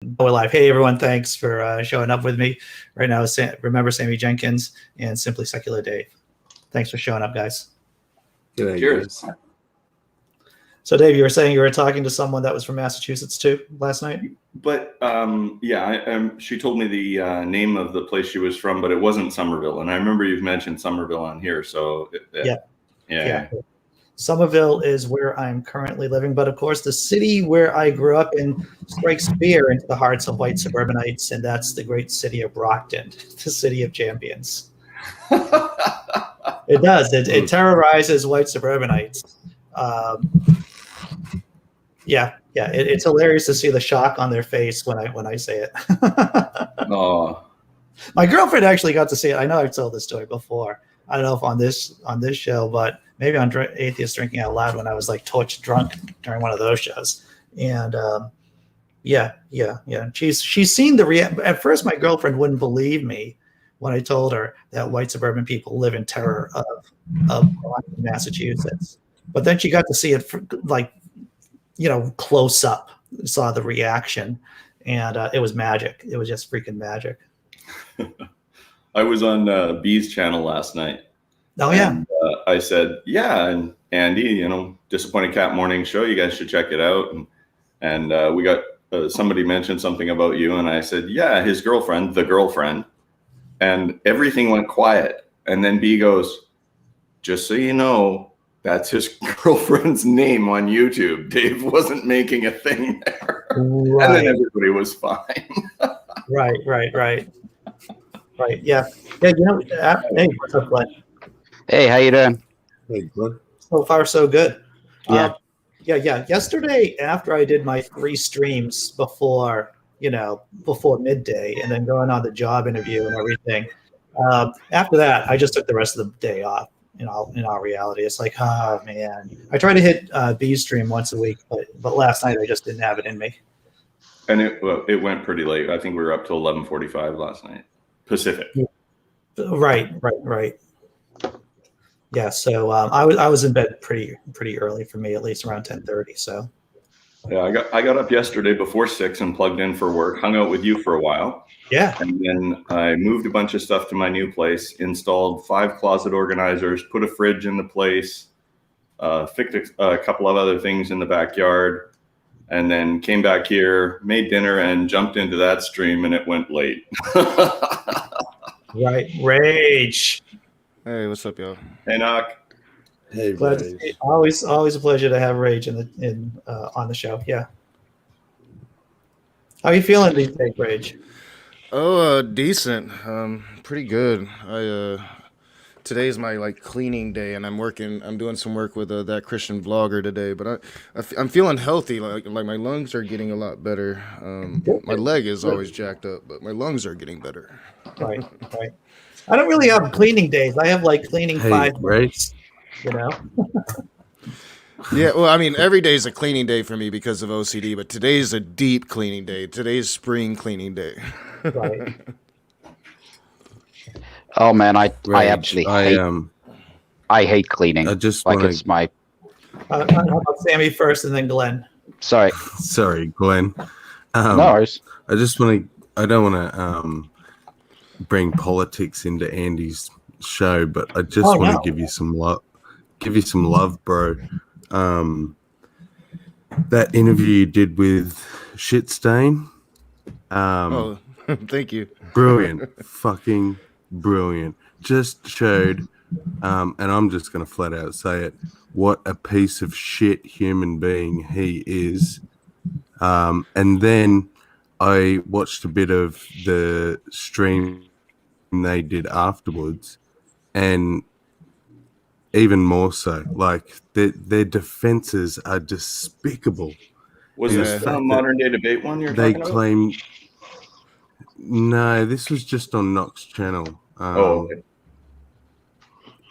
We're live. Hey, everyone. Thanks for showing up with me. Right now, remember Sammy Jenkins and Simply Secular Dave. Thanks for showing up, guys. Cheers. So, Dave, you were saying you were talking to someone that was from Massachusetts, too, last night? But, she told me the name of the place she was from, but it wasn't Somerville. And I remember you've mentioned Somerville on here, so... Yeah. Somerville is where I'm currently living, but of course the city where I grew up in strikes fear into the hearts of white suburbanites, and that's the great city of Brockton, the city of champions. It does. It terrorizes white suburbanites. It's hilarious to see the shock on their face when I say it. Oh. My girlfriend actually got to see it. I know I've told this story before. I don't know if on this show, but maybe on Atheist Drinking Out Loud when I was like torch drunk during one of those shows. And she's seen the at first my girlfriend wouldn't believe me when I told her that white suburban people live in terror of Massachusetts. But then she got to see it close up, saw the reaction, and it was magic. It was just freaking magic. I was on B's channel last night. Oh, yeah. And, I said, and Andy, Disappointed Cat Morning Show, you guys should check it out. And we got somebody mentioned something about you. And I said, yeah, his girlfriend, the girlfriend. And everything went quiet. And then B goes, just so you know, that's his girlfriend's name on YouTube. Dave wasn't making a thing there. Right. And then everybody was fine. Right. Yeah. Hey, what's up, Glenn? Hey, how you doing? Hey, Glenn. So far, so good. Yeah. Yesterday, after I did my 3 streams before midday, and then going on the job interview and everything, after that, I just took the rest of the day off. In all reality, it's like, oh man, I try to hit B stream once a week, but last night I just didn't have it in me. And it went pretty late. I think we were up till 11:45 last night, Pacific. Right. Yeah, so I was in bed pretty early for me, at least around 10:30. So yeah, I got up yesterday before 6 and plugged in for work. Hung out with you for a while. Yeah, and then I moved a bunch of stuff to my new place. Installed 5 closet organizers. Put a fridge in the place. Fixed a couple of other things in the backyard, and then came back here, made dinner, and jumped into that stream, and it went late. Right, rage. Hey, what's up, y'all? Hey, Knock. Hey, glad to see. Always a pleasure to have Rage on the show. Yeah. How are you feeling these days, Rage? Oh, decent. Pretty good. Today's my cleaning day, and I'm doing some work with that Christian vlogger today. But I'm feeling healthy. Like my lungs are getting a lot better. My leg is always jacked up, but my lungs are getting better. Right. I don't really have cleaning days. I have cleaning 5 days. Yeah, well, I mean, every day is a cleaning day for me because of OCD, but today's a deep cleaning day. Today's spring cleaning day. Right. Oh man, I hate cleaning. I just it's my. How about Sammy first, and then Glenn? Sorry, Glenn. No worries. I don't want to bring politics into Andy's show, but I just want to give you some love. Give you some love, bro. That interview you did with Shitstain. Thank you. Brilliant. Fucking brilliant. Just showed, and I'm just going to flat out say it, what a piece of shit human being he is. And then I watched a bit of the stream they did afterwards, and even more so, their defenses are despicable. Was this the modern day debate one you're they talking about? claim? No, this was just on Knox channel. Okay.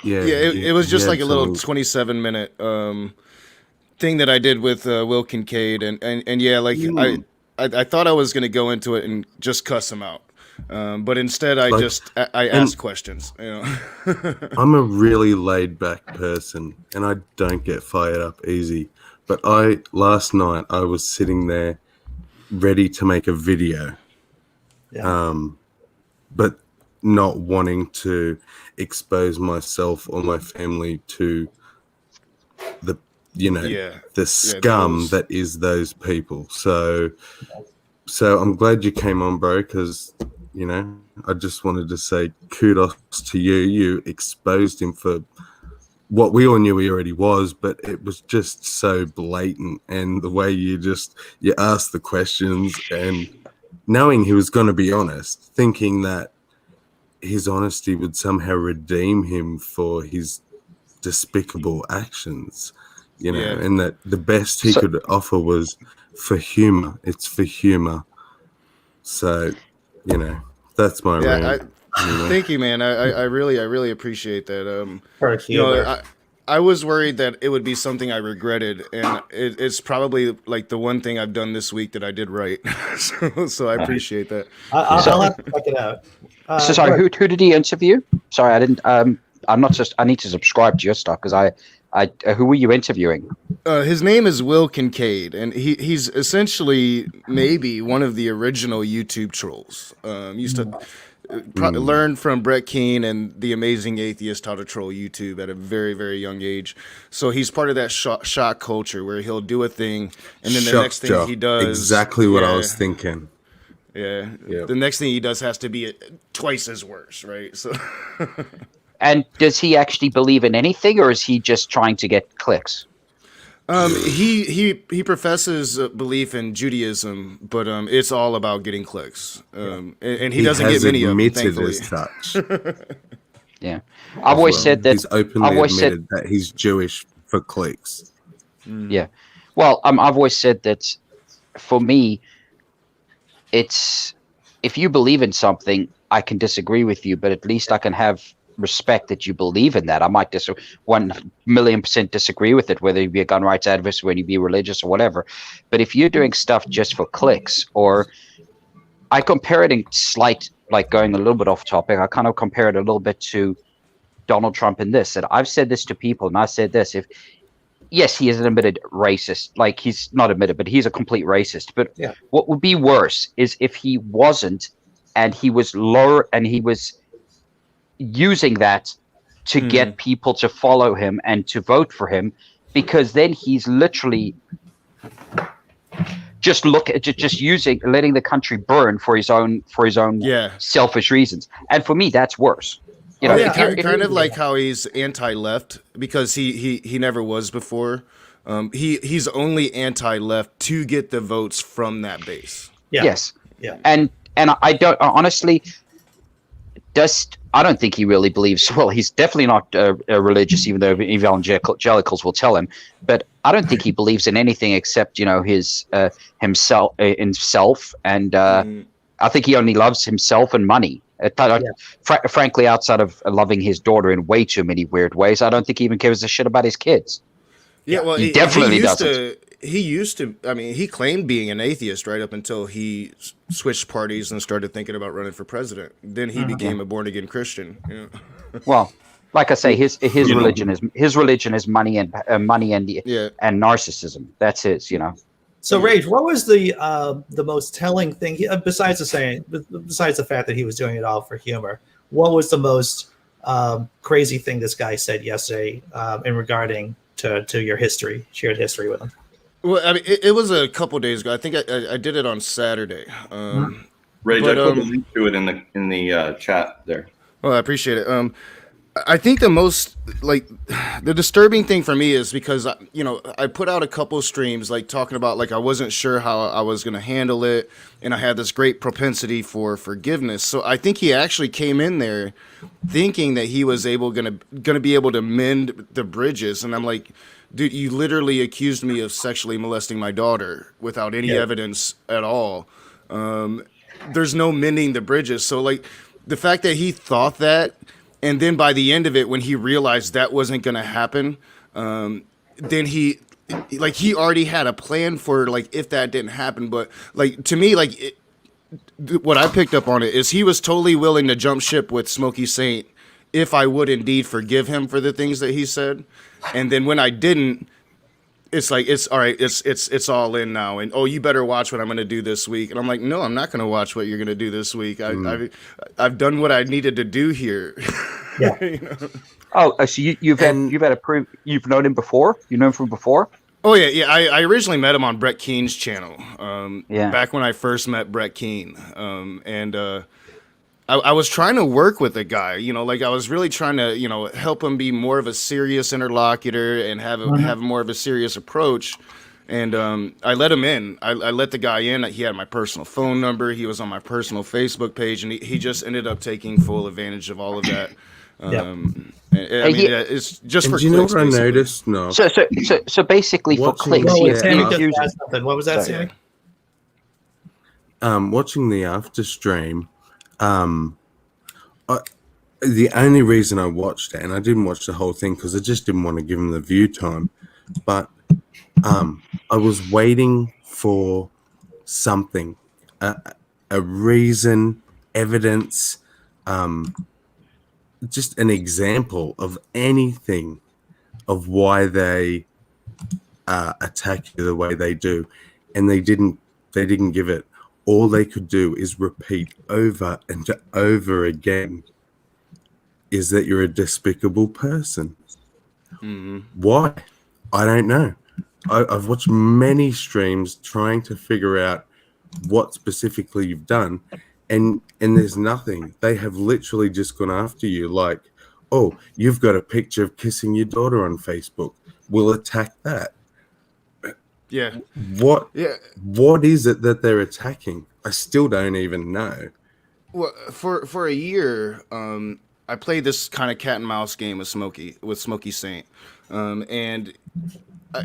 Yeah, it was just like a little 27-minute thing that I did with Will Kincaid, and yeah, I thought I was gonna go into it and just cuss him out. But instead, I asked questions. I'm a really laid back person, and I don't get fired up easy. But last night I was sitting there ready to make a video, Yeah. but not wanting to expose myself or my family to the the scum those- that is those people. So I'm glad you came on, bro, because I just wanted to say kudos to you. You exposed him for what we all knew he already was, but it was just so blatant, and the way you asked the questions and knowing he was going to be honest, thinking that his honesty would somehow redeem him for his despicable actions, and that the best he could offer was for humor. It's for humor. So, that's my rant. Thank you, man. I really appreciate that. For humor. I was worried that it would be something I regretted, and it's probably like the one thing I've done this week that I did right. so I appreciate that. I'll have to check it out. So sorry, who did he interview? Sorry, I didn't. I need to subscribe to your stuff because who were you interviewing? His name is Will Kincaid, and he's essentially maybe one of the original YouTube trolls. Used to learn from Brett Keane and The Amazing Atheist how to troll YouTube at a very, very young age. So he's part of that shock culture where he'll do a thing, and then the next thing he does, exactly what I was thinking. Yeah, the next thing he does has to be twice as worse, right? So. And does he actually believe in anything, or is he just trying to get clicks? He professes belief in Judaism, but it's all about getting clicks. And he doesn't get many of them, thankfully. As such. Yeah, I've always said that. He's openly admitted that he's Jewish for clicks. Yeah, well, I've always said that. For me, it's if you believe in something, I can disagree with you, but at least I can have respect that you believe in that. I might 1,000,000% disagree with it, whether you be a gun rights activist, whether you be religious or whatever. But if you're doing stuff just for clicks, or I compare it in like going a little bit off topic, I kind of compare it a little bit to Donald Trump in this, that I've said this to people, and I said this, yes, he is an admitted racist, like he's not admitted, but he's a complete racist. But what would be worse is if he wasn't, and he was lower, and he was using that to get people to follow him and to vote for him, because then he's literally just letting the country burn for his own selfish reasons. And for me, that's worse. Kind of like how he's anti-left because he never was before. He's only anti-left to get the votes from that base. Yeah. Yes. Yeah. And I don't honestly. I don't think he really believes. Well, he's definitely not religious, even though evangelicals will tell him. But I don't think he believes in anything except his himself, and I think he only loves himself and money. Frankly, outside of loving his daughter in way too many weird ways, I don't think he even gives a shit about his kids. Yeah, well, he definitely doesn't. He used to. I mean, he claimed being an atheist right up until he switched parties and started thinking about running for president. Then he became a born again Christian. Yeah. Well, like I say, his religion is money and narcissism. That's his. So, Rage, what was the most telling thing besides the fact that he was doing it all for humor? What was the most crazy thing this guy said yesterday in regarding to your shared history with him? Well, I mean, it was a couple days ago. I think I did it on Saturday. Rage, I put a link to it in the chat there. Oh, I appreciate it. I think the most the disturbing thing for me is because I put out a couple streams talking about I wasn't sure how I was going to handle it, and I had this great propensity for forgiveness. So I think he actually came in there thinking that he was going to be able to mend the bridges, and I'm like, dude, you literally accused me of sexually molesting my daughter without any evidence at all. There's no mending the bridges. So the fact that he thought that, and then by the end of it, when he realized that wasn't going to happen, then he already had a plan for if that didn't happen. But to me, what I picked up on it is he was totally willing to jump ship with Smokey Saint if I would indeed forgive him for the things that he said. And then when I didn't, it's like it's all right, it's all in now, and oh, you better watch what I'm going to do this week. And I'm like, no, I'm not going to watch what you're going to do this week. I've done what I needed to do here. Yeah. You know? Oh, so you've known him before? You know him from before? Oh yeah. I originally met him on Brett Keene's channel. Yeah. Back when I first met Brett Keene, and I was trying to work with the guy, like I was really trying to, help him be more of a serious interlocutor and have more of a serious approach. And I let him in. I let the guy in. He had my personal phone number. He was on my personal Facebook page, and he just ended up taking full advantage of all of that. It's just for do you know clicks, what I basically. noticed? No. So basically, for Watching- clicks, Well, he Sammy just accuses. asked something. What was that, Sorry. Sammy? Watching the after stream, the only reason I watched it, and I didn't watch the whole thing because I just didn't want to give him the view time, but I was waiting for something, a reason, evidence, just an example of anything of why they attack you the way they do, and they didn't give it. All they could do is repeat over and over again is that you're a despicable person. Mm-hmm. Why? I don't know. I've watched many streams trying to figure out what specifically you've done, and there's nothing. They have literally just gone after you like, oh, you've got a picture of kissing your daughter on Facebook. We'll attack that. Yeah. What Yeah. What is it that they're attacking? I still don't even know. Well, for a year, I played this kind of cat and mouse game with Smokey Saint, and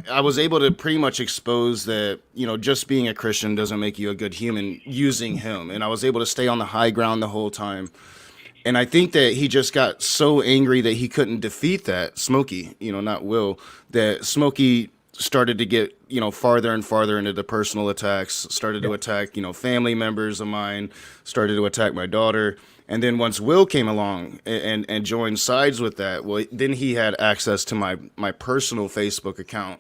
I was able to pretty much expose that just being a Christian doesn't make you a good human using him, and I was able to stay on the high ground the whole time. And I think that he just got so angry that he couldn't defeat that Smokey, not Will, that Smokey started to get farther and farther into the personal attacks, started to attack family members of mine, started to attack my daughter. And then once Will came along and joined sides with that, well, then he had access to my personal Facebook account,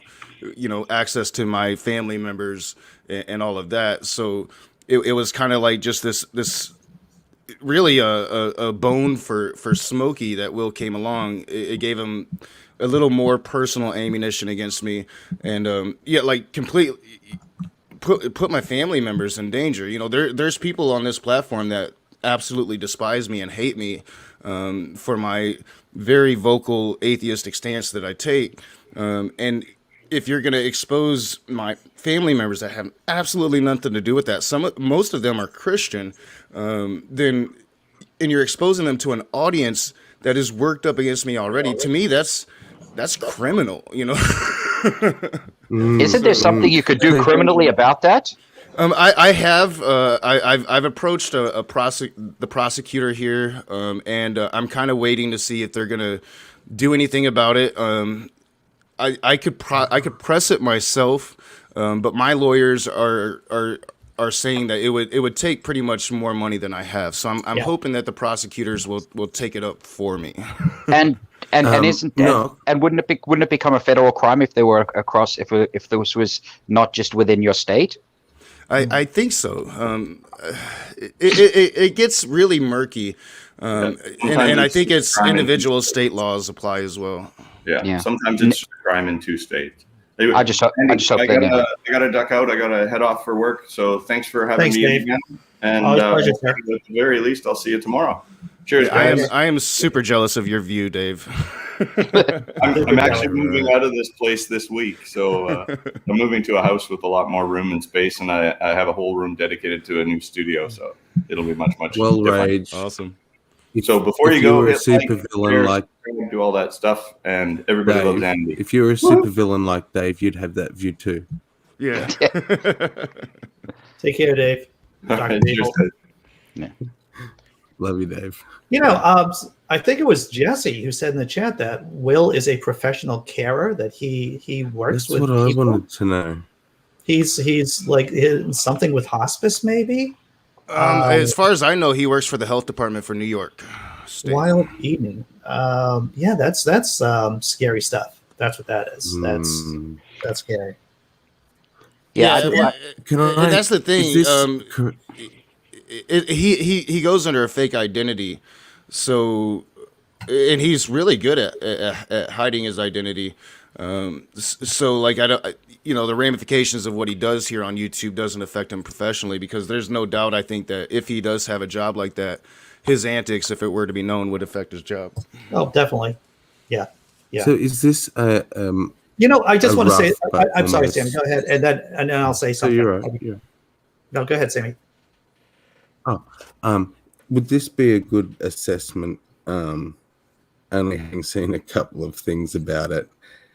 access to my family members and all of that. So it was kind of like just this really a bone for Smokey that Will came along. It gave him a little more personal ammunition against me, and completely put my family members in danger. There's people on this platform that absolutely despise me and hate me for my very vocal atheistic stance that I take. And if you're going to expose my family members that have absolutely nothing to do with that, most of them are Christian, and you're exposing them to an audience that is worked up against me already. To me, that's criminal. Isn't there something you could do criminally about that? I've approached the prosecutor here, and I'm kind of waiting to see if they're gonna do anything about it. I could press it myself, but my lawyers are saying that it would take pretty much more money than I have. So I'm hoping that the prosecutors will take it up for me. And isn't that, no. and wouldn't it become a federal crime if they were across if this was not just within your state? I think so. It gets really murky, and I think it's individual state laws apply as well. Yeah. Sometimes it's a crime in 2 states. Anyway, I just hope I they know. gotta duck out. I gotta head off for work. So thanks for having Thanks, me Dave. again. And Always at pleasure, sir. the very least, I'll see you tomorrow. Cheers, guys. I am super jealous of your view, Dave. I'm actually moving out of this place this week. So I'm moving to a house with a lot more room and space, and I have a whole room dedicated to a new studio. So it'll be much Well different. raged. Awesome. So before if you go, were a hit like, supervillain share, like do all that stuff, and everybody loves Dave, Andy. if you were a supervillain like Dave, you'd have that view too. Yeah. Take care, Dave. All Dr. right, cheers, Dave. guys. Love you, Dave. I think it was Jesse who said in the chat that Will is a professional carer, that he works That's with what people. I wanted to know. He's like something with hospice, maybe. As far as I know, he works for the health department for New York State. Wild evening. Yeah, that's scary stuff. That's what that is. That's That's scary. Yeah, Yeah, I- Can I? that's the is thing. this cor- He goes under a fake identity, so and he's really good at hiding his identity. So like the ramifications of what he does here on YouTube doesn't affect him professionally, because there's no doubt, I think, that if he does have a job like that, his antics, if it were to be known, would affect his job. Oh, definitely. Yeah. Yeah. So is this I just a want to say, rough I'm sorry, but Sammy. Go ahead, and then I'll say So something. you're right. Yeah. No, go ahead, Sammy. Would this be a good assessment? Only having seen a couple of things about it.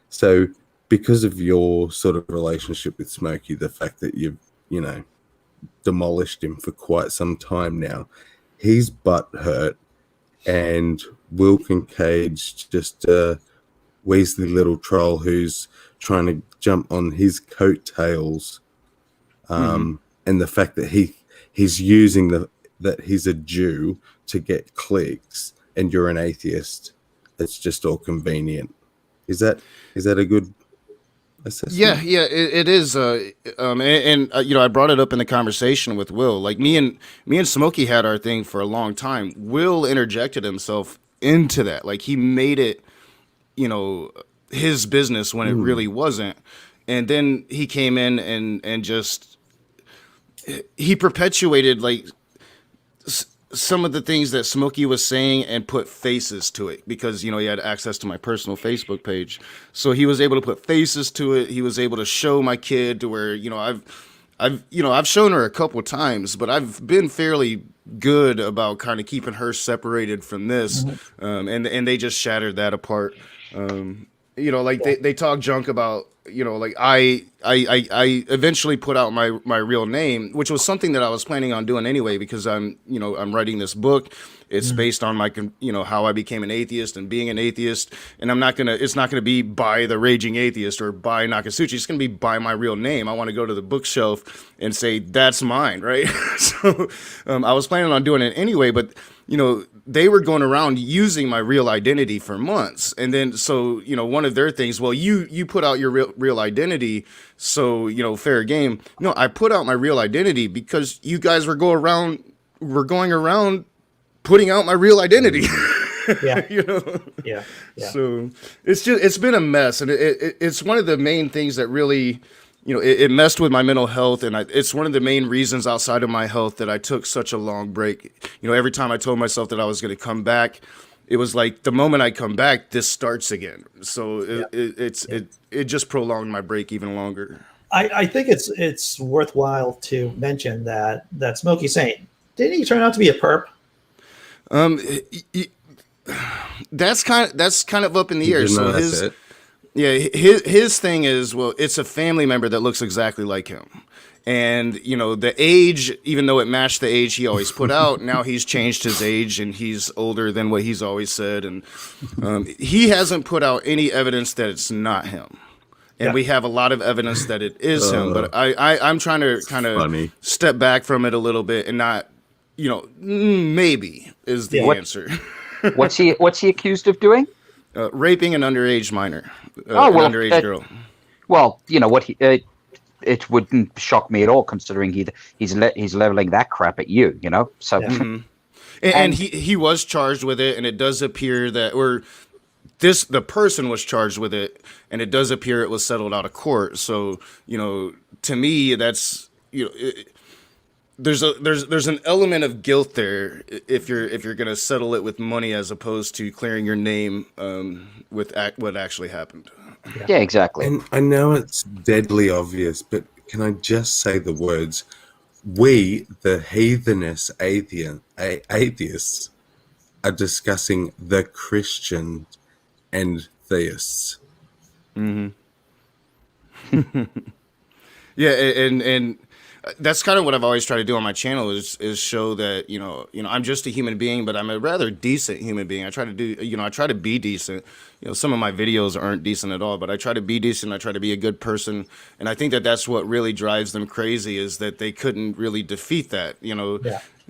So, because of your sort of relationship with Smokey, the fact that you've, demolished him for quite some time now, he's butt hurt, and Will Kincaid's just a Weasley little troll who's trying to jump on his coattails. And the fact that he's using that he's a Jew to get clicks, and you're an atheist. It's just all convenient. Is that a good assessment? Yeah, it is. I brought it up in the conversation with Will. Like me and Smokey had our thing for a long time. Will interjected himself into that. Like he made it, his business when it really wasn't. And then he came in and just he perpetuated like some of the things that Smokey was saying and put faces to it, because he had access to my personal Facebook page, so he was able to put faces to it. He was able to show my kid to where I've shown her a couple times, but I've been fairly good about kind of keeping her separated from this, and they just shattered that apart. They talk junk about, like I eventually put out my real name, which was something that I was planning on doing anyway, because I'm writing this book. It's based on my, how I became an atheist and being an atheist. And it's not gonna be by the Raging Atheist or by Nakasuchi. It's gonna be by my real name. I want to go to the bookshelf and say, that's mine. Right. So, I was planning on doing it anyway, but they were going around using my real identity for months. And then, so, one of their things, well, you put out your real identity. So, fair game. No, I put out my real identity because you guys were going around putting out my real identity. Yeah. Yeah. So it's been a mess. And it's one of the main things that really, it messed with my mental health. And it's one of the main reasons outside of my health that I took such a long break. Every time I told myself that I was going to come back, it was like the moment I come back, this starts again. So it just prolonged my break even longer. I think it's worthwhile to mention that Smokey Saint, didn't he turn out to be a perp? That's kind of up in the air. Didn't know So that's it. his thing is, well, it's a family member that looks exactly like him. And, the age, even though it matched the age he always put out, now he's changed his age and he's older than what he's always said. And he hasn't put out any evidence that it's not him. And we have a lot of evidence that it is him. But I'm trying to kind of step back from it a little bit and not, maybe is the answer. what's he accused of doing? Raping an underage minor, an underage girl. Well, what it wouldn't shock me at all, considering he's leveling that crap at you. So. Mm-hmm. And he was charged with it, and it does appear that, the person was charged with it, and it does appear it was settled out of court. So, to me, that's, there's an element of guilt there if you're gonna settle it with money as opposed to clearing your name with what actually happened. Yeah, exactly. And I know it's deadly obvious, but can I just say the words? We, the heathenous atheists, are discussing the Christian and theists. Mm-hmm. Yeah, and that's kind of what I've always tried to do on my channel is show that I'm just a human being, but I'm a rather decent human being. I try to be decent. Some of my videos aren't decent at all, but I try to be decent. I try to be a good person, and I think that that's what really drives them crazy, is that they couldn't really defeat that. And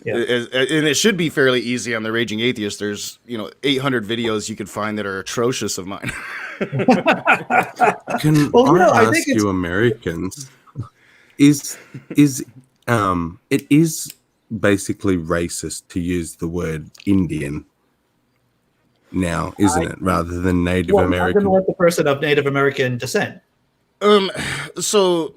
it should be fairly easy on the Raging Atheist. There's 800 videos you could find that are atrocious of mine. Can Well, you know, I I ask think it's you, Americans, is it is basically racist to use the word Indian now, isn't it, rather than Native well, I'm going to American? let the person of Native American descent. So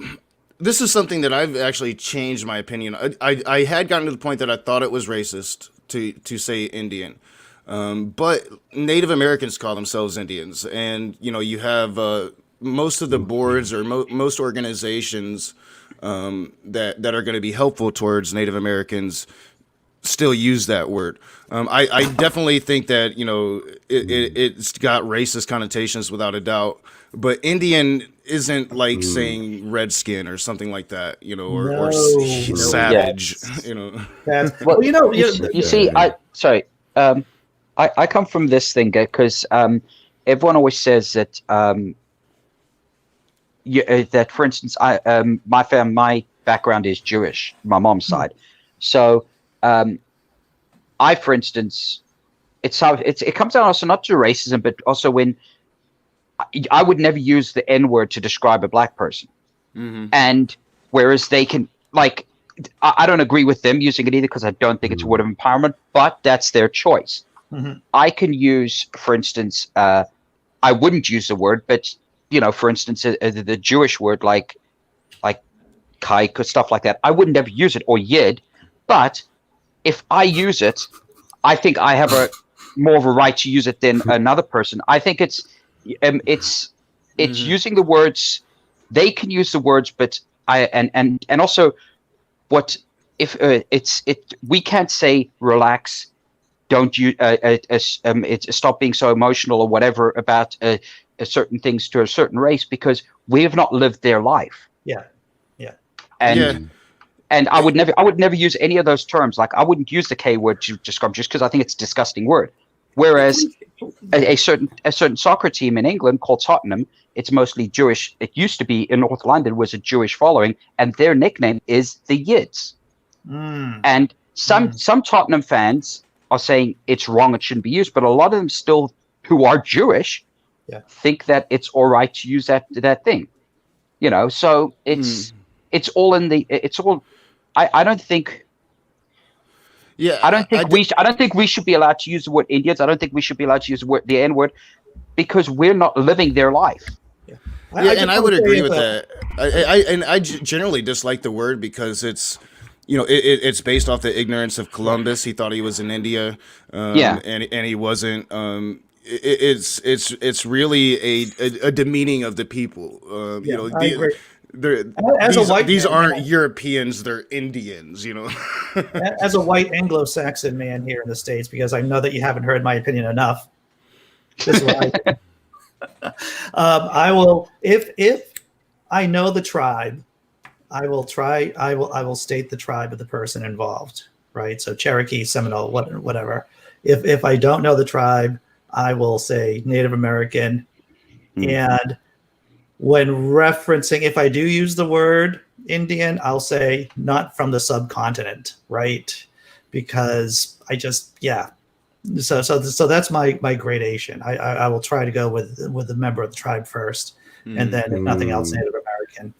this is something that I've actually changed my opinion. I had gotten to the point that I thought it was racist to say Indian. But Native Americans call themselves Indians, and you know you have most of the boards or most organizations that are going to be helpful towards Native Americans still use that word. I definitely think that you know it's got racist connotations without a doubt. But Indian isn't like saying redskin or something like that, you know, or No, savage, you know. that's Well, well, you know, you see, I come from this thing because everyone always says that that for instance, my background is Jewish, my mom's side, so I, for instance, it comes down also not to racism, but also when I would never use the N word to describe a black person, and whereas they can like. I don't agree with them using it either because I don't think it's a word of empowerment, but that's their choice. I can use, for instance, I wouldn't use the word, but you know, for instance, the Jewish word like kaik or stuff like that, I wouldn't ever use it or yid. But if I use it, I think I have more of a right to use it than another person. I think it's using the words. They can use the words, but and also what if we can't say relax, don't you it's stop being so emotional or whatever about certain things to a certain race because we have not lived their life. yeah. And I would never use any of those terms. Like I wouldn't use the K word to describe just because I think it's a disgusting word. Whereas a certain soccer team in England called Tottenham, it's mostly Jewish. It used to be in North London was a Jewish following, and their nickname is the Yids. And some Tottenham fans are saying it's wrong, it shouldn't be used, but a lot of them still who are Jewish think that it's all right to use that thing. You know, so it's all in the it's all. I don't think. Yeah, I don't think we should be allowed to use the word Indians. I don't think we should be allowed to use the N word because we're not living their life. I would agree with that. I generally dislike the word because it's, you know, it's based off the ignorance of Columbus. He thought he was in India, and he wasn't. It's really a demeaning of the people. You know, I agree. These aren't Europeans; they're Indians. You know. As a white Anglo-Saxon man here in the States, because I know that you haven't heard my opinion enough. This is what I do. I will, if I know the tribe, I will state the tribe of the person involved, right? So Cherokee, Seminole, whatever. If I don't know the tribe, I will say Native American. And when referencing, if I do use the word Indian, I'll say not from the subcontinent, right? Because I just, So that's my gradation. I will try to go with a member of the tribe first, and then if nothing else, Native American.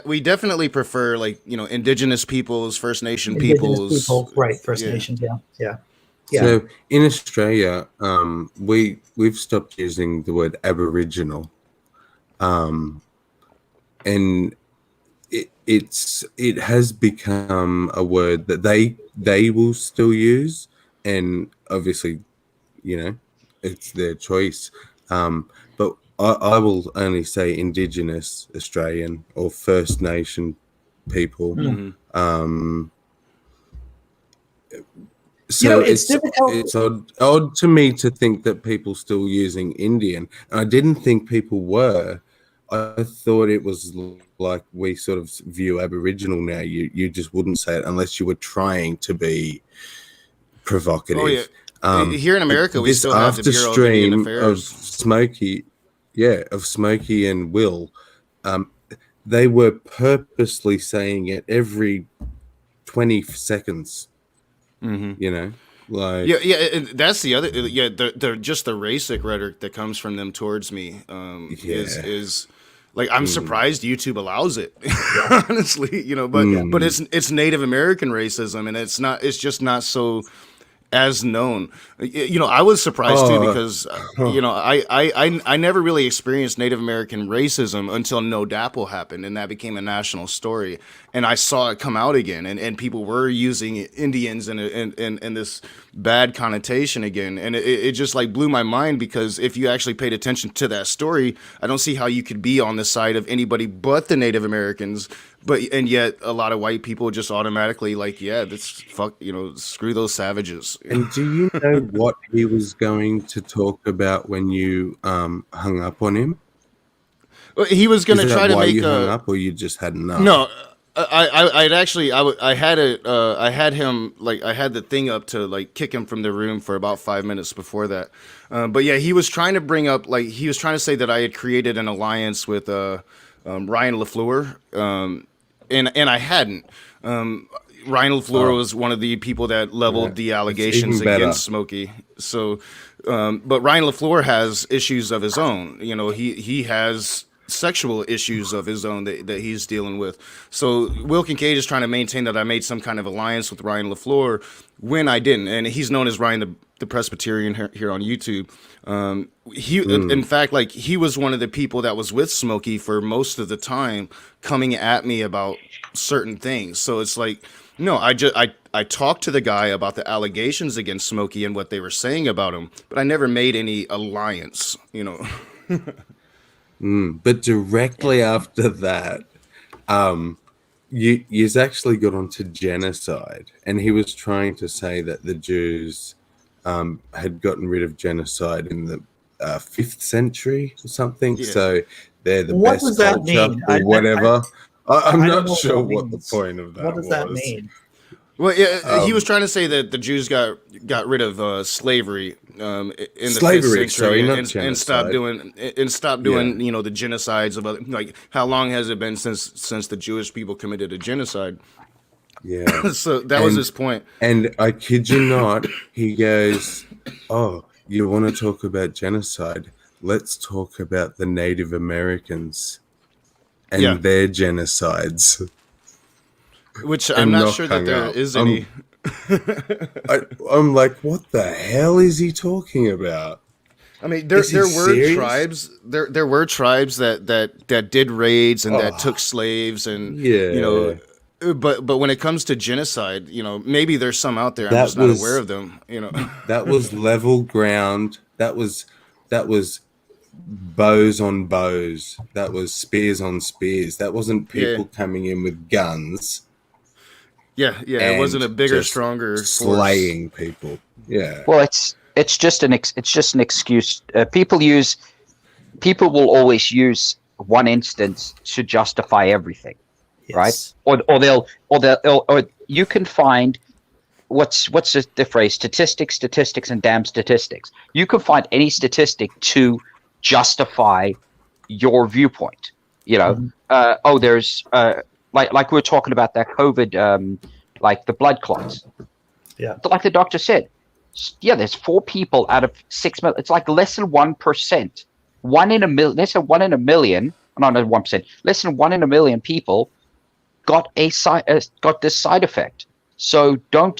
We definitely prefer, like, you know, indigenous peoples, First Nation Indigenous peoples, right? First Nations, yeah. So in Australia, we've stopped using the word Aboriginal, and it has become a word that they will still use, and obviously, you know, it's their choice. But I will only say Indigenous Australian or First Nation people. So You know, it's difficult. It's odd to me to think that people still using Indian. I didn't think people were. I thought it was like we sort of view Aboriginal now. You just wouldn't say it unless you were trying to be provocative. Oh, yeah. Here in America, we still have the Bureau of Indian Affairs. Of Smokey and Will, they were purposely saying it every 20 seconds. You know, Like, Yeah, and that's the other. Yeah, the just the racist rhetoric that comes from them towards me yeah. is like I'm Mm, surprised YouTube allows it. Yeah. Honestly, but mm, it's Native American racism, and it's not. It's just not so as known. I was surprised too oh, because I never really experienced Native American racism until No Dapple happened, and that became a national story. And I saw it come out again, and people were using Indians in this bad connotation again, and it just like blew my mind because if you actually paid attention to that story, I don't see how you could be on the side of anybody but the Native Americans. And yet a lot of white people just automatically like, yeah, this fuck, screw those savages. and do you know what he was going to talk about when you hung up on him? Well, he was Is gonna that try to why make you hung a up, or you just had enough? no. I'd actually I had it I had him like I had the thing up to like kick him from the room for about 5 minutes before that, but yeah, he was trying to bring up like he was trying to say that I had created an alliance with Ryan LaFleur, and I hadn't. Ryan LaFleur Oh, was one of the people that leveled yeah. the It's allegations even better. against Smokey. So, but Ryan LaFleur has issues of his own. He has sexual issues of his own that he's dealing with. So Will Kincaid is trying to maintain that I made some kind of alliance with Ryan LaFleur when I didn't, and he's known as Ryan the Presbyterian here on YouTube. In fact, like he was one of the people that was with Smokey for most of the time, coming at me about certain things. So it's like, no, I talked to the guy about the allegations against Smokey and what they were saying about him, but I never made any alliance. But directly after that, you's actually got onto genocide, and he was trying to say that the Jews had gotten rid of genocide in the 5th century or something. Yeah. So they're the What best does that culture mean? or whatever. I'm I don't not know sure what what the means. point of that What does was. that mean? Well, yeah, he was Um, trying to say that the Jews got rid of slavery in the Slavery, 5th sorry, century not and stopped genocide. doing Yeah, the genocides of other, like how long has it been since the Jewish people committed a genocide? yeah. So that was his And point. and I kid you not, he goes, "Oh, you want to talk about genocide? Let's talk about the Native Americans Yeah, and their genocides." which I'm And not knock sure that hung there up. is any. I'm like, what the hell is he talking about? I mean, Is he there were serious? tribes there were tribes that did raids and that Oh, took slaves and yeah. but when it comes to genocide, maybe there's some out there. I'm That just not aware was of them. that was level ground. That was bows on bows. That was spears on spears. That wasn't Yeah, people coming in with guns yeah. It wasn't and a bigger, just stronger force. slaying people. Yeah. Well, it's just it's just an excuse. People will always use one instance to justify everything, right? Yes. Or you can find what's the phrase, statistics, and damn statistics. You can find any statistic to justify your viewpoint. There's like we were talking about that COVID, like the blood clots. Yeah. Like the doctor said, yeah, there's 4 people out of 6 million. It's like less than 1%. 1 in a million. Less than 1 in a million. No, not 1%. Less than 1 in a million people got got this side effect. So don't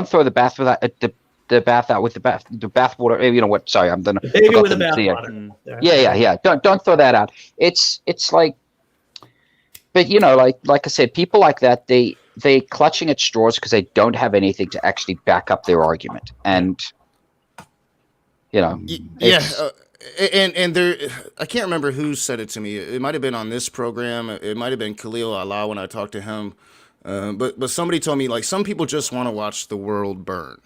throw the bath with the bath out with the bathwater. You know what? Sorry, I'm done. The baby Forgot with the the- bathwater. There. Yeah. Don't throw that out. It's like, but like I said, people like that, they clutching at straws because they don't have anything to actually back up their argument, and Yeah, it's and there, I can't remember who said it to me. It might have been on this program. It might have been Khalil Allah when I talked to him. But somebody told me like some people just want to watch the world burn,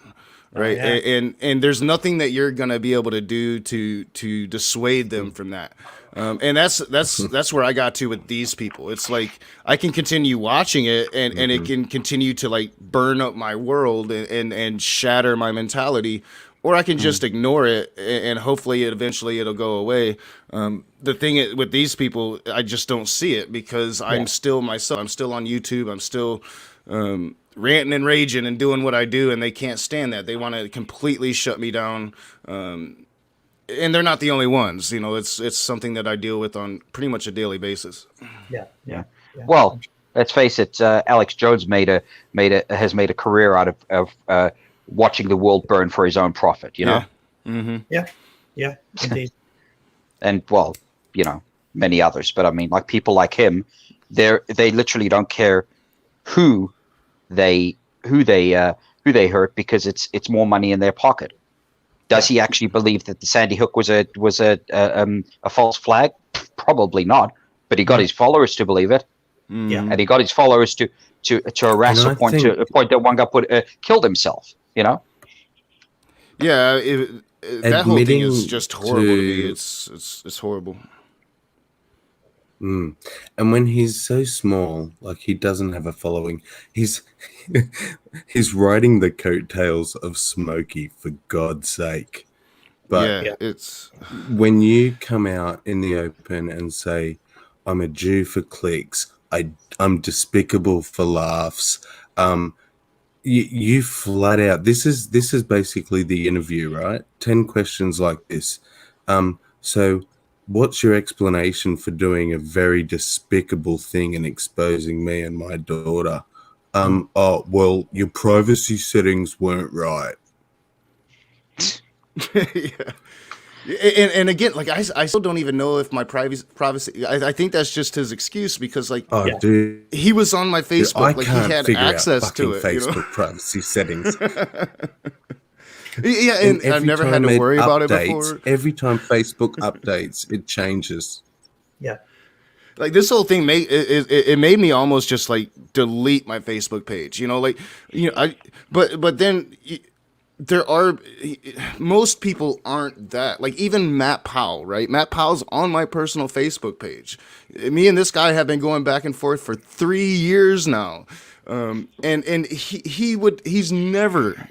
right? yeah. And there's nothing that you're gonna be able to do to dissuade them from that. And that's where I got to with these people. It's like I can continue watching it, and it can continue to like burn up my world and shatter my mentality, or I can just ignore it and hopefully eventually it'll go away. The thing with these people, I just don't see it because I'm still myself. I'm still on YouTube. I'm still ranting and raging and doing what I do, and they can't stand that. They want to completely shut me down. And they're not the only ones. You know, it's something that I deal with on pretty much a daily basis. Yeah. Well, let's face it. Alex Jones has made a career out of watching the world burn for his own profit. You know. Yeah, indeed. And well, you know, many others. But I mean, like people like him, they literally don't care who they hurt because it's more money in their pocket. Does he actually believe that the Sandy Hook was a false flag? Probably not. But he got his followers to believe it. Yeah. And he got his followers to harass And a point that one guy killed himself. You know. Yeah, that whole thing is Admitting just horrible to me. to- It's horrible. And when he's so small, like he doesn't have a following, he's riding the coattails of Smokey, for God's sake. But Yeah, it's when you come out in the open and say, I'm a Jew for clicks, I'm despicable for laughs, you flat out, this is basically the interview, right? 10 questions like this. So what's your explanation for doing a very despicable thing and exposing me and my daughter? Oh, well, your privacy settings weren't right. yeah. And again, like I still don't even know if my privacy. I think that's just his excuse because like Oh, Yeah. dude, he was on my Facebook, I like can't he had figure access out fucking to it. Facebook You know? privacy settings. Yeah, and I've every never had time to worry about it updates, before. Every time Facebook updates, it changes. Yeah. Like this whole thing it made me almost just like delete my Facebook page. You know, like but then. There are most people aren't that like even Matt Powell, right? Matt Powell's on my personal Facebook page. Me and this guy have been going back and forth for 3 years now, and he's never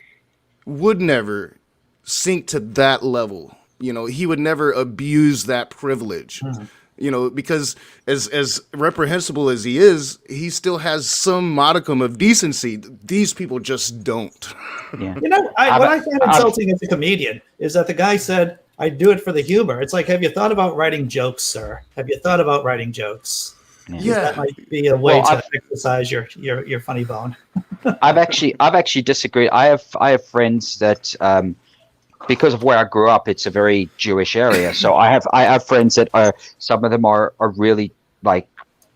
would never sink to that level. You know, he would never abuse that privilege. You know, because as reprehensible as he is, he still has some modicum of decency. These people just don't. Yeah. You know, what I find insulting as a comedian is that the guy said, I do it for the humor. It's like, have you thought about writing jokes, sir? Have you thought about writing jokes? Yeah. That might be a way Well, to exercise your funny bone. I've actually disagreed. I have friends that because of where I grew up, it's a very Jewish area. So I have friends that are, some of them are really like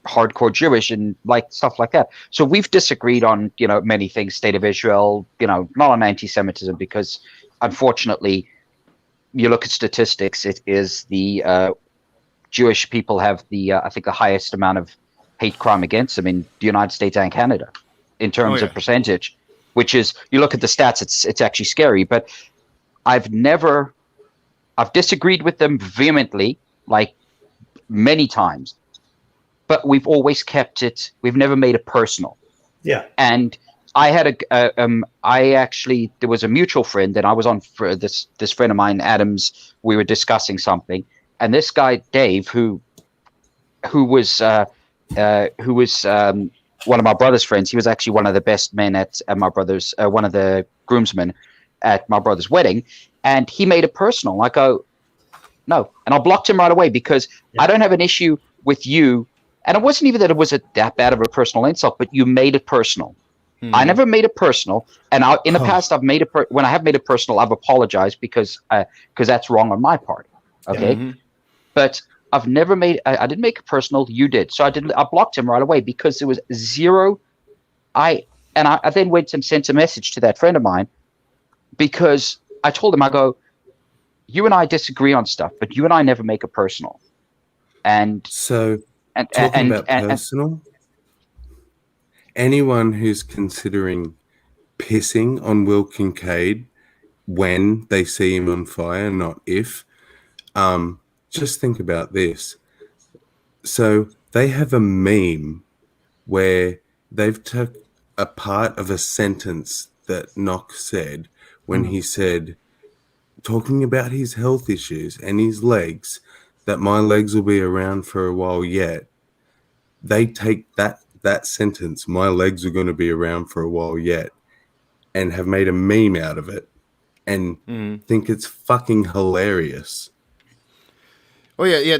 hardcore Jewish and like stuff like that. So we've disagreed on, you know, many things, State of Israel, you know, not on anti-Semitism, because unfortunately, you look at statistics, it is the Jewish people have the I think the highest amount of hate crime against them in the United States and Canada in terms of percentage, which is, you look at the stats, it's actually scary. But I've disagreed with them vehemently, like many times, but we've always kept it. We've never made it personal. Yeah. And I had there was a mutual friend that I was on for this friend of mine, Adams. We were discussing something, and this guy, Dave, who was one of my brother's friends. He was actually one of the best men at my brother's, one of the groomsmen at my brother's wedding, and he made it personal. I go, no, and I blocked him right away because I don't have an issue with you, and it wasn't even that it was that bad of a personal insult, but you made it personal. I never made it personal, and in the past, I've made it when I have made it personal, I've apologized because that's wrong on my part. Okay, but I've never made. I didn't make it personal. You did, so I didn't. I blocked him right away because there was zero. I then went and sent a message to that friend of mine because I told him, I go, you and I disagree on stuff, but you and I never make it personal. And So talking about personal, anyone who's considering pissing on Will Kincaid when they see him on fire, not if, just think about this. So they have a meme where they've took a part of a sentence that Knox said when he said, talking about his health issues and his legs, that my legs will be around for a while yet. They take that that sentence, "My legs are going to be around for a while yet," and have made a meme out of it and think it's fucking hilarious. Oh yeah.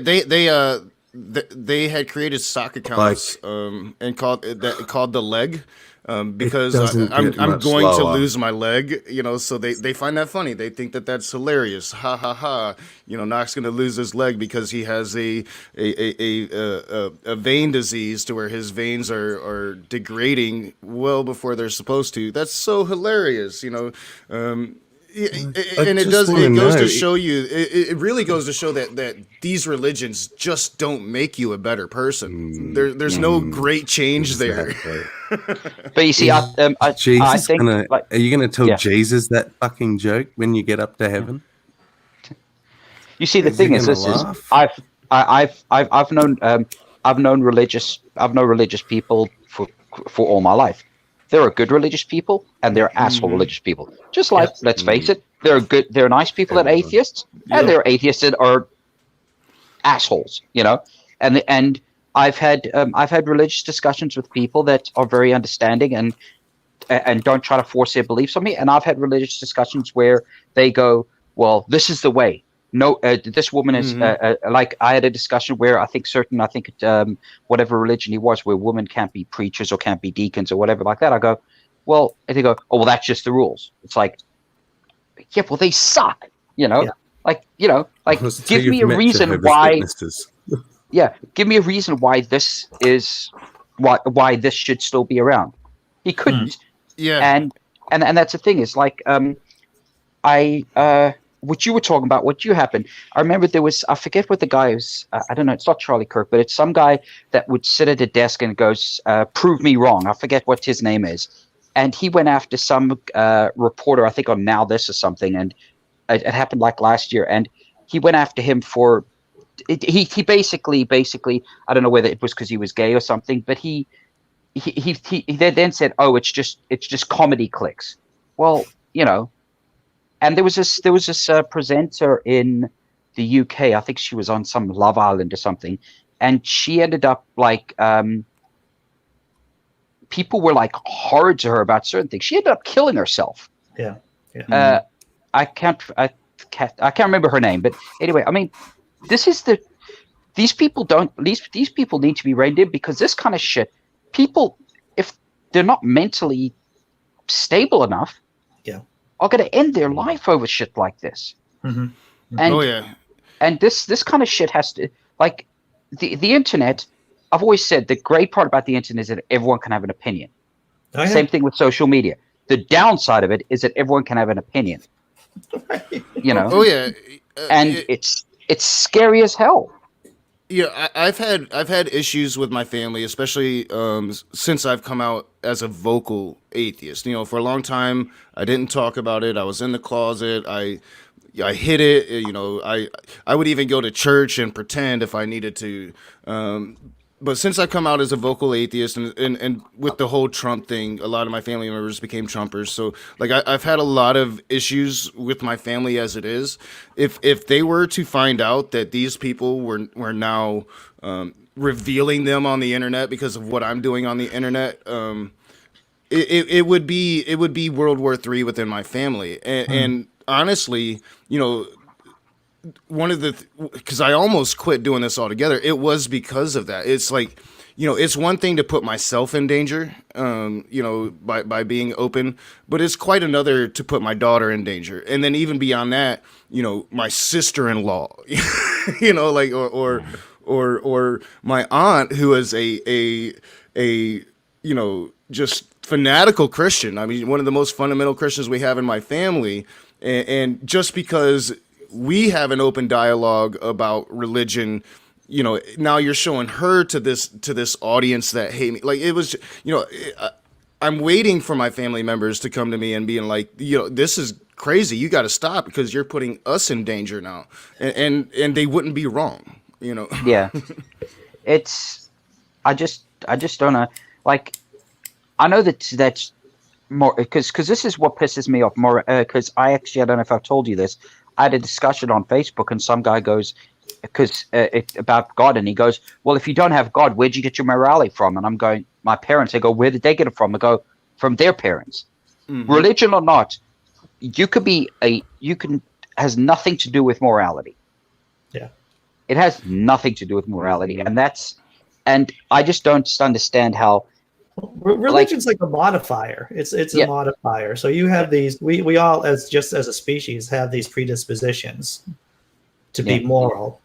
They had created sock accounts and called the leg. Because I'm going to lose my leg, so they find that funny. They think that that's hilarious. Ha ha ha! Knox going to lose his leg because he has a vein disease to where his veins are degrading well before they're supposed to. That's so hilarious, and it goes to show you. It really goes to show that these religions just don't make you a better person. There's no great change there. But you see, I think, are you gonna tell Jesus that fucking joke when you get up to heaven? You see, the thing is, I've known religious people for all my life. There are good religious people and there are asshole religious people. Just like, let's face it, there are nice people that are atheists, and there are atheists that are assholes. And I've had religious discussions with people that are very understanding and don't try to force their beliefs on me. And I've had religious discussions where they go, "Well, this is the way." No, this woman is like, I had a discussion where I think whatever religion he was, where women can't be preachers or can't be deacons or whatever like that. I go, well, and they go, "Oh, well, that's just the rules." It's like, yeah, well, they suck, like, give me a reason why. Yeah, give me a reason why this is why this should still be around. He couldn't. Yeah, and that's the thing is like, what you were talking about, what you happened. I remember I forget what the guy was. I don't know. It's not Charlie Kirk, but it's some guy that would sit at a desk and goes, "Prove me wrong." I forget what his name is. And he went after some reporter, I think on Now This or something. And it happened like last year. And he went after him for, he basically, I don't know whether it was because he was gay or something, but he then said, "Oh, it's just comedy clicks." Well, and there was this presenter in the UK. I think she was on some Love Island or something, and she ended up like, people were like horrid to her about certain things. She ended up killing herself. Yeah. I can't remember her name, but anyway, I mean, these people need to be reined in, because this kind of shit, people, if they're not mentally stable enough, are going to end their life over shit like this. And, and this kind of shit has to, like, the internet. I've always said the great part about the internet is that everyone can have an opinion. Same thing with social media. The downside of it is that everyone can have an opinion. And it's scary as hell. Yeah, I've had issues with my family, especially since I've come out as a vocal atheist. For a long time, I didn't talk about it. I was in the closet. I hid it. I would even go to church and pretend if I needed to. But since I come out as a vocal atheist, and with the whole Trump thing, a lot of my family members became Trumpers. So, like, I've had a lot of issues with my family as it is. If they were to find out that these people were now revealing them on the internet because of what I'm doing on the internet, it would be World War III within my family. And honestly, one of the because I almost quit doing this altogether, it was because of that. It's like, it's one thing to put myself in danger, by being open, but it's quite another to put my daughter in danger. And then even beyond that, my sister-in-law, like, or my aunt, who is a just fanatical Christian. I mean, one of the most fundamental Christians we have in my family. And just because we have an open dialogue about religion, now you're showing her to this audience that hate me. Like, it was, I'm waiting for my family members to come to me and being like, this is crazy. You got to stop, because you're putting us in danger now. And they wouldn't be wrong, Yeah. I just don't know. Like, I know that's more, because this is what pisses me off more, because I don't know if I've told you this. I had a discussion on Facebook, and some guy goes, because it's about God, and he goes, well, if you don't have God, where'd you get your morality from? And I'm going, my parents. They go, where did they get it from? I go, from their parents. Mhm. Religion or not, has nothing to do with morality. Yeah. It has nothing to do with morality, and I just don't understand how. Religion's like a modifier. It's Yeah. a modifier. So you have these. We all, as a species, have these predispositions to be Yeah. moral.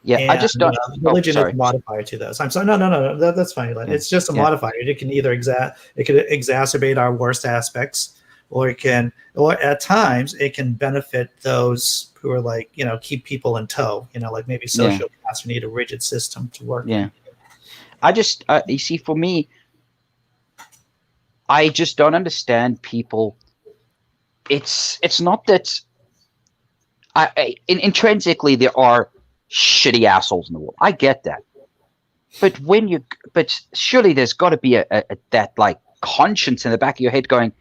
Yeah, I just don't. Religion is sorry. a modifier to those. I'm sorry. No. That's fine. Glenn. Yeah. It's just a Yeah. modifier. It can either exacerbate our worst aspects, or at times it can benefit those who are like, keep people in tow. Like maybe sociopaths who need a rigid system to work. Yeah. I just, you see, for me, I just don't understand people. It's not that intrinsically there are shitty assholes in the world. I get that, but surely there's got to be a that like conscience in the back of your head going,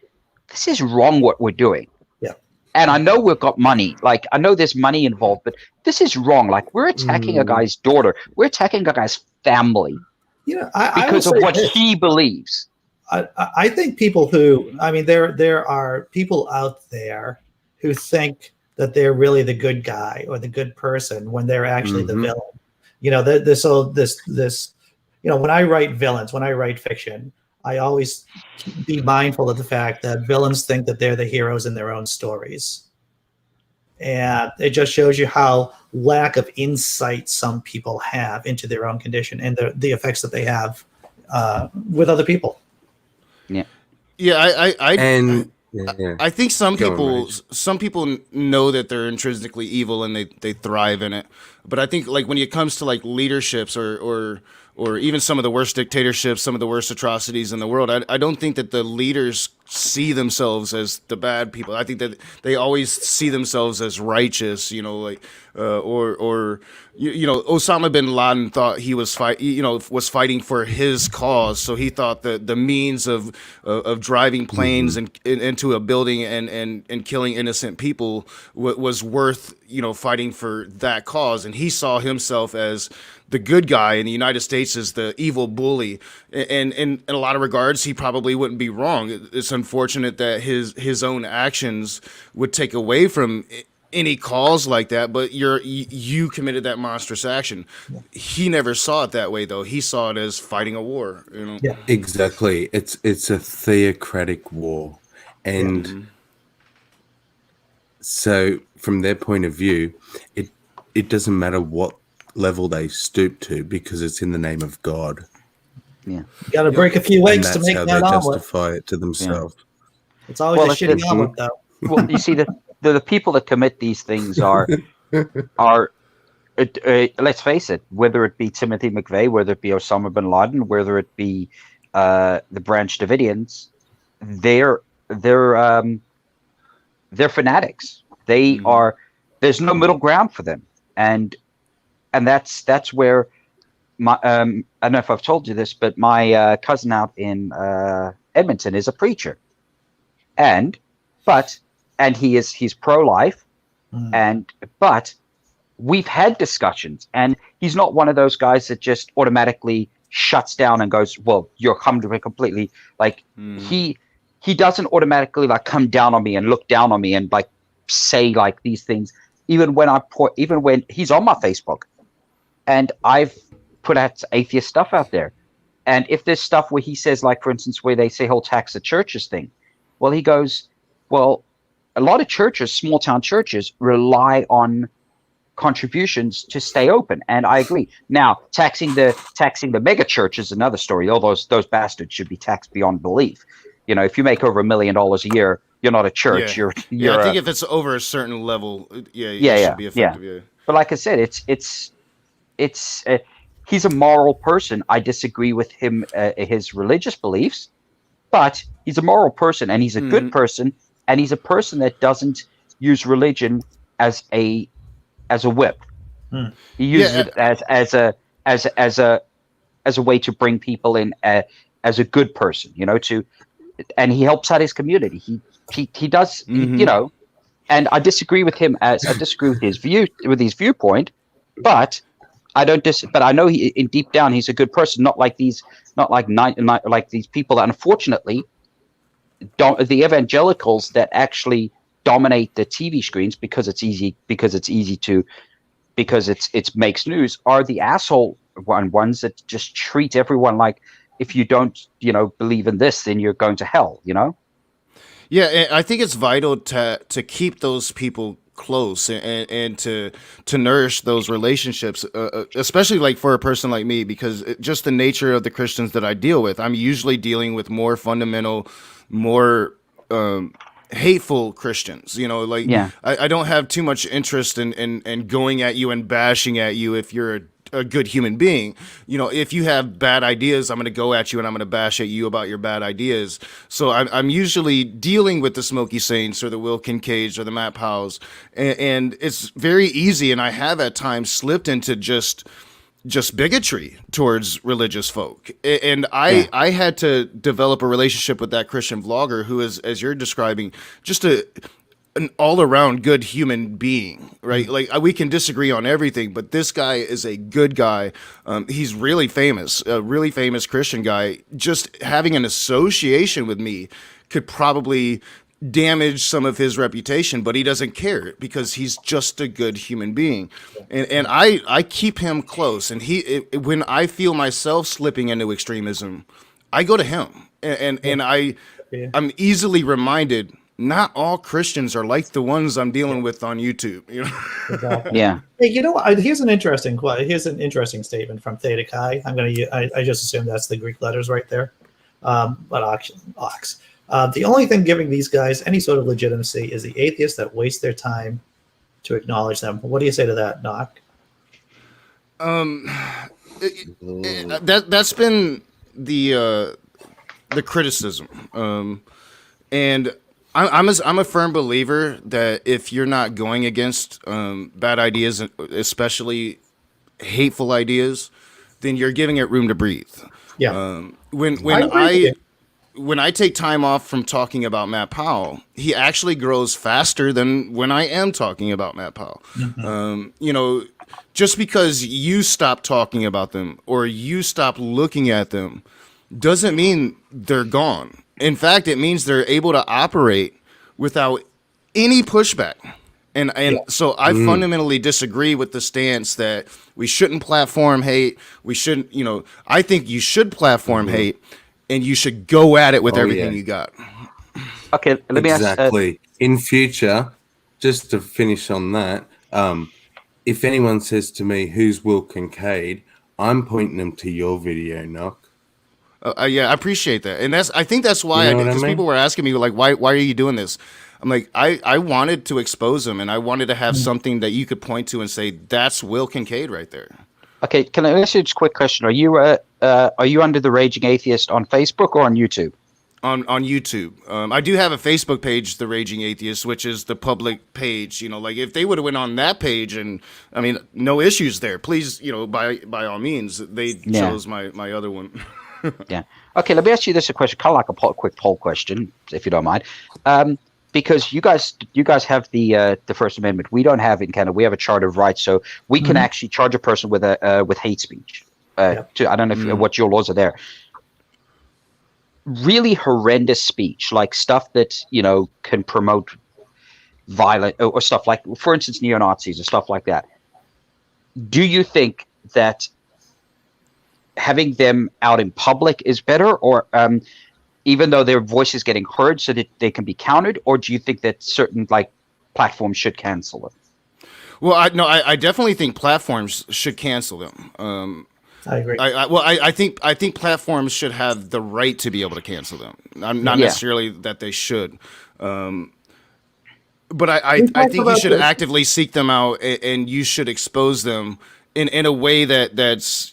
this is wrong what we're doing. Yeah. And I know we've got money. Like, I know there's money involved, but this is wrong. Like, we're attacking a guy's daughter. We're attacking a guy's family because of what he believes. I think people there are people out there who think that they're really the good guy or the good person when they're actually the villain. When I write villains, when I write fiction, I always be mindful of the fact that villains think that they're the heroes in their own stories. And it just shows you how lack of insight some people have into their own condition and the effects that they have with other people. Yeah, Yeah. I think some Go on, people Rich. know that they're intrinsically evil and they thrive in it. But I think like when it comes to like leaderships or even some of the worst dictatorships, some of the worst atrocities in the world, I don't think that the leaders see themselves as the bad people. I think that they always see themselves as righteous, or Osama bin Laden thought he was was fighting for his cause, so he thought that the means of driving planes into a building and killing innocent people was worth fighting for that cause, and he saw himself as the good guy, and the United States is the evil bully. And in a lot of regards, he probably wouldn't be wrong. It's unfortunate that his own actions would take away from any cause like that, but you committed that monstrous action. He never saw it that way, though. He saw it as fighting a war. Yeah. Exactly. It's a theocratic war, and so from their point of view, it doesn't matter what level they stoop to because it's in the name of God. Yeah. You got to break a few And eggs to that's make how that they omelet. justify it to themselves. It's always Well, a shitty omelet, though. Well, you see, the people that commit these things are let's face it, whether it be Timothy McVeigh, whether it be Osama bin Laden, whether it be the Branch Davidians, they're fanatics. They are. There's no middle ground for them, and that's where my I don't know if I've told you this, but my cousin out in Edmonton is a preacher, and he's pro-life, but we've had discussions, and he's not one of those guys that just automatically shuts down and goes, well, you're coming to me completely, like he doesn't automatically like come down on me and look down on me and like say like these things, even when he's on my Facebook and I've put out atheist stuff out there. And if there's stuff where he says, like, for instance, where they say he'll tax the churches thing, well, he goes, well, a lot of churches, small town churches, rely on contributions to stay open. And I agree. Now, taxing the mega church is another story. All those bastards should be taxed beyond belief. If you make over $1 million a year, you're not a church. Yeah. You're I think if it's over a certain level, it should be effective. Yeah. But like I said, he's a moral person. I disagree with him, his religious beliefs, but he's a moral person and he's a good person, and he's a person that doesn't use religion as a whip. He uses it as a way to bring people in as a good person, and he helps out his community. He does, and I disagree with him I disagree with his viewpoint, But I don't but I know he, in deep down, he's a good person. Not like these, not like like these people that unfortunately don't, the evangelicals that actually dominate the TV screens because it's easy to, because it's makes news, are the asshole ones that just treat everyone like, if you don't, believe in this, then you're going to hell, Yeah, and I think it's vital to keep those people close and to nourish those relationships, especially like for a person like me, because just the nature of the Christians that I deal with, I'm usually dealing with more fundamental, more hateful Christians. Like Yeah. I don't have too much interest in going at you and bashing at you if you're a good human being. If you have bad ideas, I'm going to go at you and I'm going to bash at you about your bad ideas. So I'm usually dealing with the Smokey Saints or the Will Kincaids or the Matt Powells, and it's very easy. And I have at times slipped into just bigotry towards religious folk. And I had to develop a relationship with that Christian vlogger who is, as you're describing, just an all-around good human being, right? Like we can disagree on everything, but this guy is a good guy. He's really famous, a really famous Christian guy. Just having an association with me could probably damage some of his reputation, but he doesn't care because he's just a good human being. And I keep him close. And when I feel myself slipping into extremism, I go to him. And I'm easily reminded, not all Christians are like the ones I'm dealing with on YouTube. Exactly. Yeah. Hey, here's an interesting statement from Theta Chi. I just assume that's the Greek letters right there. But ox. The only thing giving these guys any sort of legitimacy is the atheists that waste their time to acknowledge them. What do you say to that, Knock? That's been the criticism, and I'm a firm believer that if you're not going against bad ideas, especially hateful ideas, then you're giving it room to breathe. Yeah. When I take time off from talking about Matt Powell, he actually grows faster than when I am talking about Matt Powell. Mm-hmm. Just because you stop talking about them or you stop looking at them doesn't mean they're gone. In fact, it means they're able to operate without any pushback. So I fundamentally disagree with the stance that we shouldn't platform hate. We shouldn't, I think you should platform hate and you should go at it with everything you got. Okay, let me ask. Exactly. In future, just to finish on that, if anyone says to me, "Who's Will Kincaid?" I'm pointing them to your video, Knock. Yeah, I appreciate that, and I think that's why because people were asking me like, why are you doing this? I'm like, I wanted to expose him, and I wanted to have something that you could point to and say that's Will Kincaid right there. Okay, can I ask you just a quick question? Are you under the Raging Atheist on Facebook or on YouTube? On YouTube. I do have a Facebook page, The Raging Atheist, which is the public page. Like if they would have went on that page, and I mean, no issues there. Please, by all means, they chose my other one. Yeah. Okay, let me ask you this question, kind of like a quick poll question, if you don't mind. Because you guys have the First Amendment. We don't have it in Canada. We have a Charter of Rights, so we can actually charge a person with hate speech. I don't know what your laws are there. Really horrendous speech, like stuff that can promote violent or stuff like, for instance, neo-Nazis or stuff like that. Do you think that having them out in public is better, or even though their voice is getting heard so that they can be countered, or do you think that certain platforms should cancel it? Well, I definitely think platforms should cancel them. I agree. I think platforms should have the right to be able to cancel them. Not necessarily that they should. But I think you should actively seek them out, and you should expose them in a way that's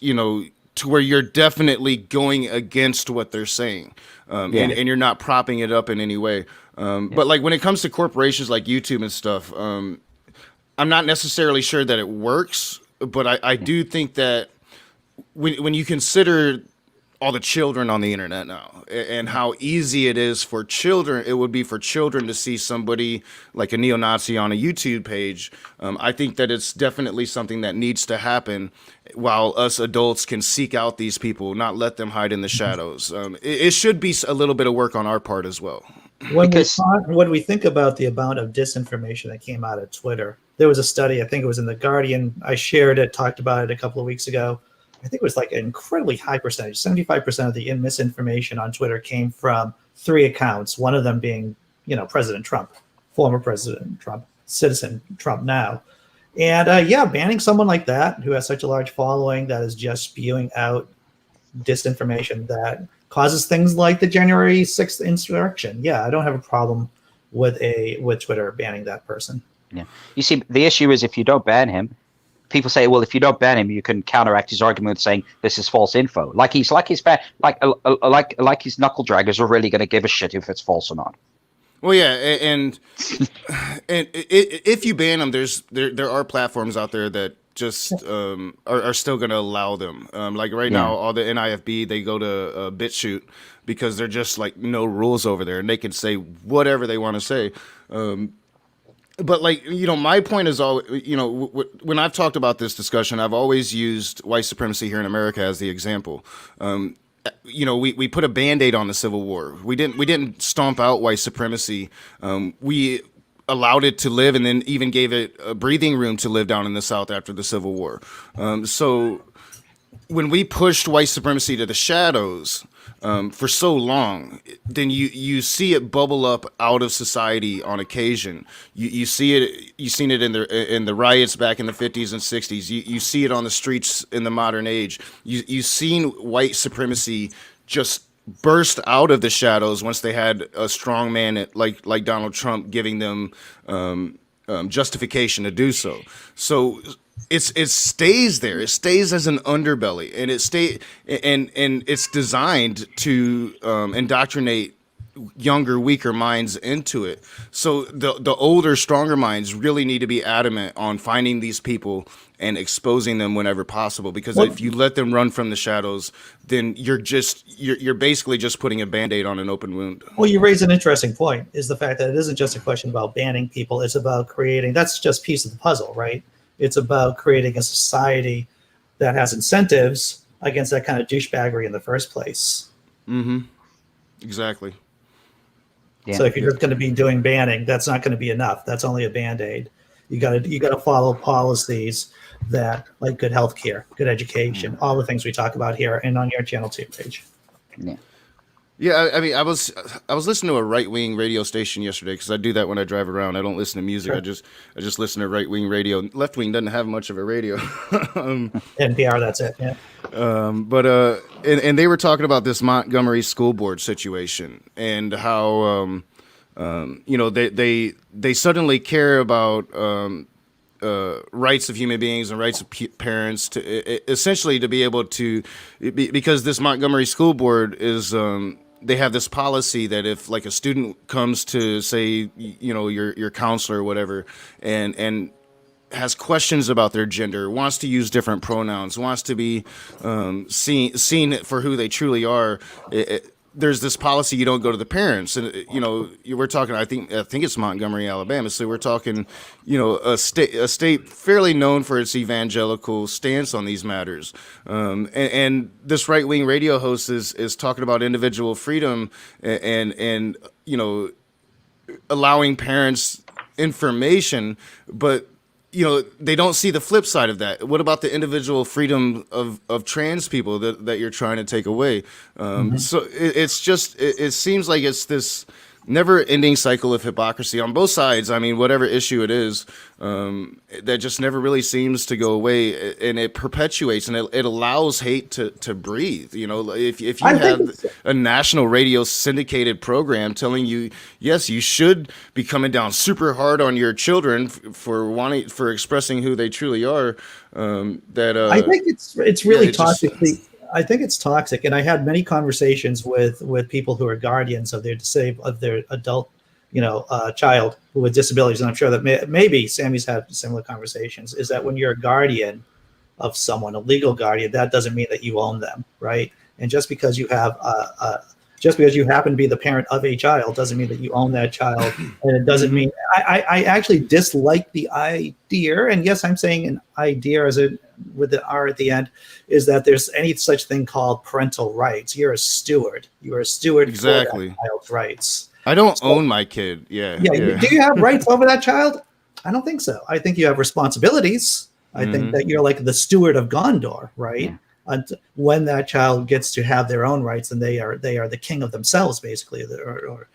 to where you're definitely going against what they're saying, and you're not propping it up in any way. But like when it comes to corporations like YouTube and stuff, I'm not necessarily sure that it works, but I do think that when you consider all the children on the internet now, and how easy it is for children. It would be for children to see somebody like a neo-Nazi on a YouTube page. I think that it's definitely something that needs to happen, while us adults can seek out these people, not let them hide in the shadows. It should be a little bit of work on our part as well. When we think about the amount of disinformation that came out of Twitter, there was a study, I think it was in The Guardian. I shared it, talked about it a couple of weeks ago. I think it was like an incredibly high percentage. 75% of the misinformation on Twitter came from 3 accounts, one of them being, President Trump, former President Trump, citizen Trump now. And banning someone like that who has such a large following that is just spewing out disinformation that causes things like the January 6th insurrection. Yeah, I don't have a problem with Twitter banning that person. Yeah. You see, the issue is if you don't ban him, people say, well, if you don't ban him, you can counteract his argument saying this is false info. Like his knuckle draggers are really going to give a shit if it's false or not. Well, yeah, and if you ban them, there are platforms out there that just are still going to allow them. Like right now, all the NIFB, they go to BitChute because they're just like no rules over there, and they can say whatever they want to say. But like, my point is all, when I've talked about this discussion, I've always used white supremacy here in America as the example. We put a Band-Aid on the Civil War. We didn't stomp out white supremacy. We allowed it to live, and then even gave it a breathing room to live down in the South after the Civil War. So when we pushed white supremacy to the shadows for so long, then you see it bubble up out of society on occasion. You've seen it in the riots back in the 50s and 60s. You see it on the streets in the modern age. You've seen white supremacy just burst out of the shadows once they had a strong man like Donald Trump giving them justification to do so. So it stays there. It stays as an underbelly, and and it's designed to indoctrinate younger, weaker minds into it. So the older, stronger minds really need to be adamant on finding these people and exposing them whenever possible. Because if you let them run from the shadows, then you're basically just putting a Band-Aid on an open wound. Well, you raise an interesting point, is the fact that it isn't just a question about banning people. It's about creating, that's just a piece of the puzzle, right? It's about creating a society that has incentives against that kind of douchebaggery in the first place. Mm-hmm. Exactly. Yeah. So if you're just going to be doing banning, that's not going to be enough. That's only a Band-Aid. You got to follow policies that, like good healthcare, good education, all the things we talk about here and on your channel 2 page. Yeah. Yeah, I mean, I was listening to a right-wing radio station yesterday, because I do that when I drive around. I don't listen to music. Sure. I just listen to right-wing radio. Left-wing doesn't have much of a radio. NPR, that's it. Yeah. And they were talking about this Montgomery School Board situation, and how they suddenly care about rights of human beings and rights of parents to essentially to be able to, because this Montgomery School Board is they have this policy that if like a student comes to say your counselor or whatever and has questions about their gender, wants to use different pronouns, wants to be seen for who they truly are, there's this policy you don't go to the parents. And we're talking, I think it's Montgomery, Alabama, so we're talking a state fairly known for its evangelical stance on these matters, and this right-wing radio host is talking about individual freedom and allowing parents information, but they don't see the flip side of that. What about the individual freedom of trans people that you're trying to take away? So it seems like it's this never-ending cycle of hypocrisy on both sides. I mean, whatever issue it is, that just never really seems to go away, and it perpetuates, and it allows hate to breathe. If you have a national radio syndicated program telling you, yes, you should be coming down super hard on your children for expressing who they truly are, I think it's really toxic. I think it's toxic, and I had many conversations with people who are guardians of their adult, child with disabilities, and I'm sure that maybe Sammy's had similar conversations. Is that when you're a guardian of someone, a legal guardian, that doesn't mean that you own them, right? And just because you have just because you happen to be the parent of a child doesn't mean that you own that child, and it doesn't mean I actually dislike the idea. And yes, I'm saying an idea as a with the R at the end is that there's any such thing called parental rights. You're a steward. You're a steward Exactly. for that child's rights. I don't own my kid. Yeah. Do you have rights over that child? I don't think so. I think you have responsibilities. I think that you're like the steward of Gondor, right? Yeah. And when that child gets to have their own rights, and they are the king of themselves, basically, or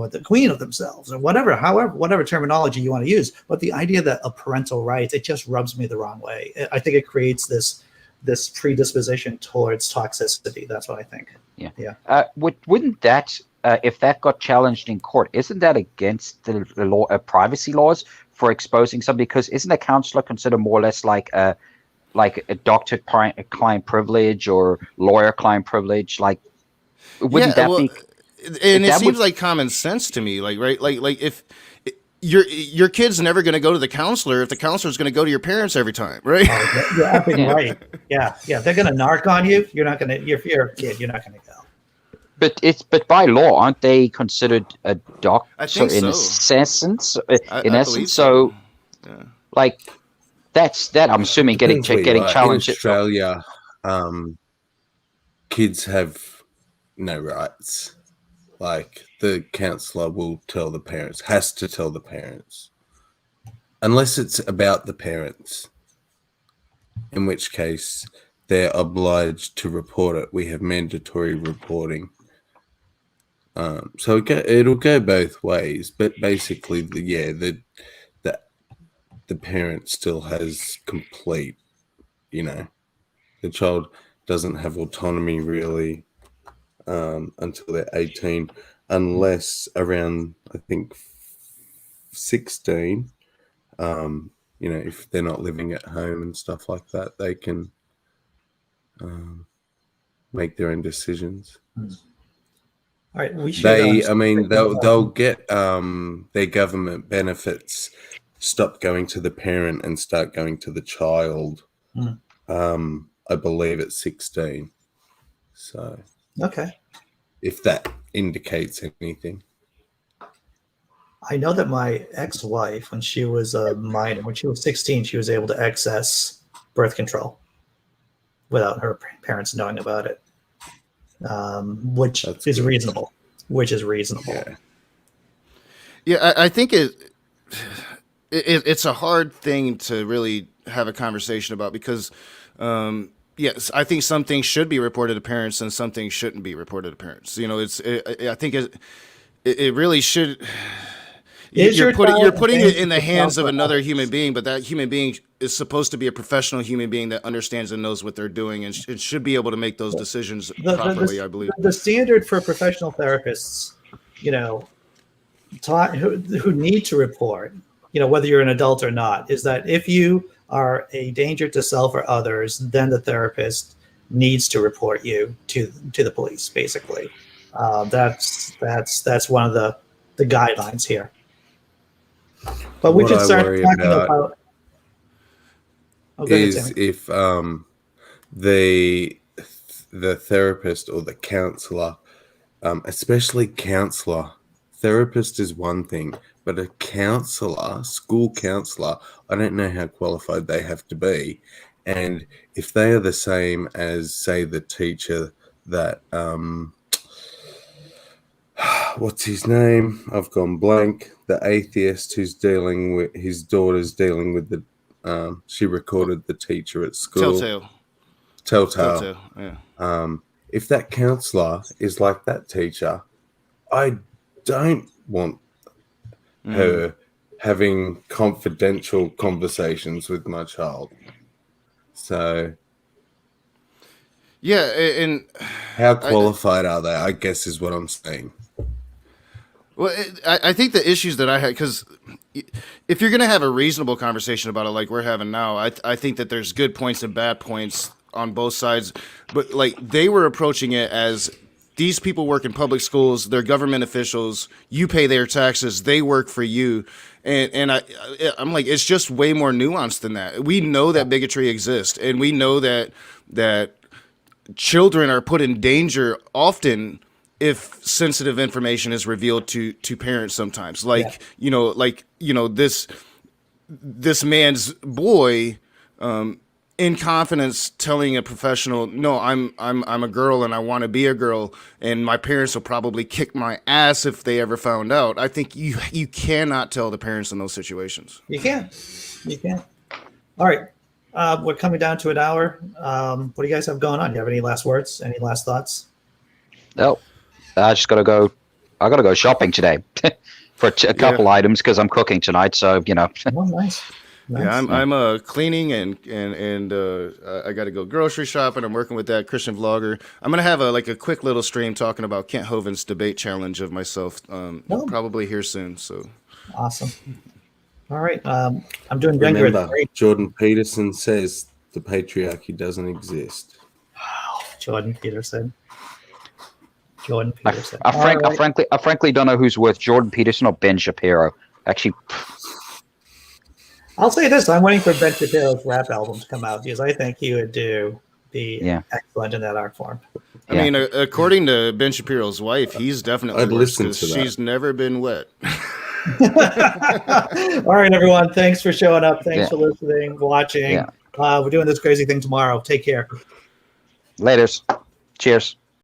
the queen of themselves, or whatever terminology you want to use. But the idea that a parental rights, it just rubs me the wrong way. I think it creates this predisposition towards toxicity. That's what I think. Yeah. Wouldn't that, if that got challenged in court, isn't that against the law, privacy laws for exposing somebody? Because isn't a counselor considered more or less like a doctor-client privilege or lawyer-client privilege? Like, wouldn't that be? And it seems like common sense to me. Like, right? Like if your kid's never going to go to the counselor if the counselor's going to go to your parents every time, right? You're effing right. Yeah. They're going to narc on you. You're not going to. If you're a kid, you're not going to go. But by law, aren't they considered a doctor I think in so. essence? I believe essence, so. so Yeah. like that's that. I'm assuming getting Depends where you are. challenged. In Australia, kids have no rights. Like the counsellor will tell the parents, has to tell the parents, unless it's about the parents, in which case they're obliged to report it. We have mandatory reporting. So it'll go both ways, but basically, the parent still has complete, the child doesn't have autonomy really until they're 18, unless around, I think, 16, if they're not living at home and stuff like that, they can make their own decisions. All right, we should. They'll get their government benefits stop going to the parent and start going to the child. I believe at 16. So Okay. if that indicates anything. I know that my ex-wife, when she was a minor, when she was 16, she was able to access birth control without her parents knowing about it, which is reasonable. Yeah, I think it's a hard thing to really have a conversation about because, yes, I think some things should be reported to parents and some things shouldn't be reported to parents. I think it really should. You're putting it in the hands of another human being, but that human being is supposed to be a professional human being that understands and knows what they're doing and should be able to make those decisions properly, I believe. The standard for professional therapists, who need to report, whether you're an adult or not, is that if you are a danger to self or others, then the therapist needs to report you to the police, basically. That's one of the guidelines here. But we should start talking about is if the therapist or the counselor, especially counselor, therapist is one thing, but a counselor, school counselor, I don't know how qualified they have to be. And if they are the same as, say, the teacher that what's his name? I've gone blank. The atheist who's dealing with his daughter's dealing with the. She recorded the teacher at school. Telltale. Yeah. If that counselor is like that teacher, I don't want her having confidential conversations with my child. So. Yeah, and how qualified are they? I guess is what I'm saying. Well, I think the issues that I had, because if you're going to have a reasonable conversation about it like we're having now, I think that there's good points and bad points on both sides. But like they were approaching it as these people work in public schools, they're government officials, you pay their taxes, they work for you. And I'm like, it's just way more nuanced than that. We know that bigotry exists, and we know that children are put in danger often if sensitive information is revealed to parents sometimes. Like, this man's boy, in confidence telling a professional, no, I'm a girl and I want to be a girl, and my parents will probably kick my ass if they ever found out. I think you cannot tell the parents in those situations. You can't. All right. We're coming down to an hour. What do you guys have going on? Do you have any last words? Any last thoughts? No, I just gotta go. I gotta go shopping today for a couple items because I'm cooking tonight. So Oh, nice. Yeah, I'm cleaning and I got to go grocery shopping. I'm working with that Christian vlogger. I'm gonna have a quick little stream talking about Kent Hovind's debate challenge of myself. Probably here soon. So awesome. All right. I'm doing Denver. Remember, Jordan Peterson says the patriarchy doesn't exist. Jordan Peterson. I frankly don't know who's worth Jordan Peterson or Ben Shapiro. Actually, I'll say this: I'm waiting for Ben Shapiro's rap album to come out because I think he would be excellent in that art form. I mean, according to Ben Shapiro's wife, he's definitely I'd listen to that. She's never been wet. All right, everyone. Thanks for showing up. Thanks for listening, watching. Yeah. We're doing this crazy thing tomorrow. Take care. Laters. Cheers.